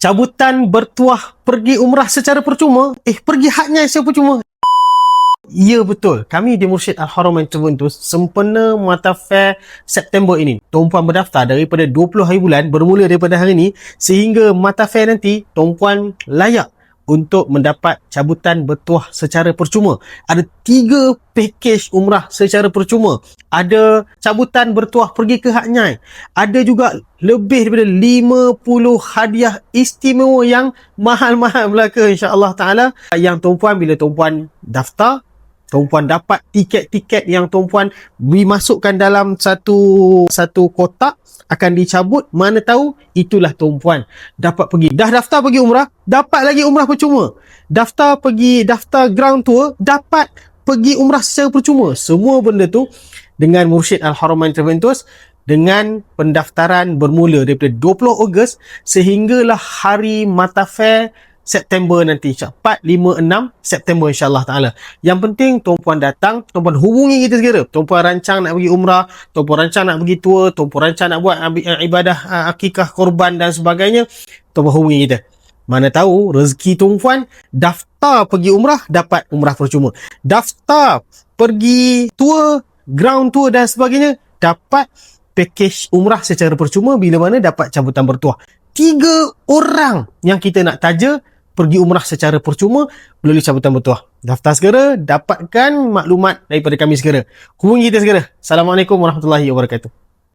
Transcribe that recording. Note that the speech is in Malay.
Cabutan bertuah pergi umrah secara percuma? Pergi hajnya secara percuma? Ya, betul. Kami di Mursyid Al-Haram Interventus sempena Mata Fair September ini. Tuan-puan berdaftar daripada 20 hari bulan bermula daripada hari ini sehingga Mata Fair nanti, tuan-puan layak untuk mendapat cabutan bertuah secara percuma. Ada 3 pakej umrah secara percuma. Ada cabutan bertuah pergi ke Hak Nyai. Ada juga lebih daripada 50 hadiah istimewa yang mahal-mahal belaka, insya-Allah taala. Yang tuan-puan, bila tuan-puan daftar, tuan-puan dapat tiket-tiket yang tuan-puan dimasukkan dalam satu kotak, akan dicabut, mana tahu itulah tuan-puan dapat pergi. Dah daftar pergi umrah, dapat lagi umrah percuma. Daftar ground tour, dapat pergi umrah secara percuma. Semua benda tu dengan Mursyid Al-Haram Interventus, dengan pendaftaran bermula daripada 20 Ogos sehinggalah hari Mata Fair September nanti, 4, 5, 6 September insya-Allah taala. Yang penting tuan-puan datang, tuan-puan hubungi kita segera. Tuan-puan rancang nak pergi umrah, tuan-puan rancang nak pergi tour, tuan-puan rancang nak buat ibadah akikah korban dan sebagainya, tuan-puan hubungi kita. Mana tahu rezeki tuan-puan daftar pergi umrah, dapat umrah percuma. Daftar pergi tour, ground tour dan sebagainya, dapat pakej umrah secara percuma, bila mana dapat cabutan bertuah. 3 orang yang kita nak taja pergi umrah secara percuma melalui cabutan bertuah. Daftar segera, dapatkan maklumat daripada kami segera. Hubungi kita segera. Assalamualaikum warahmatullahi wabarakatuh.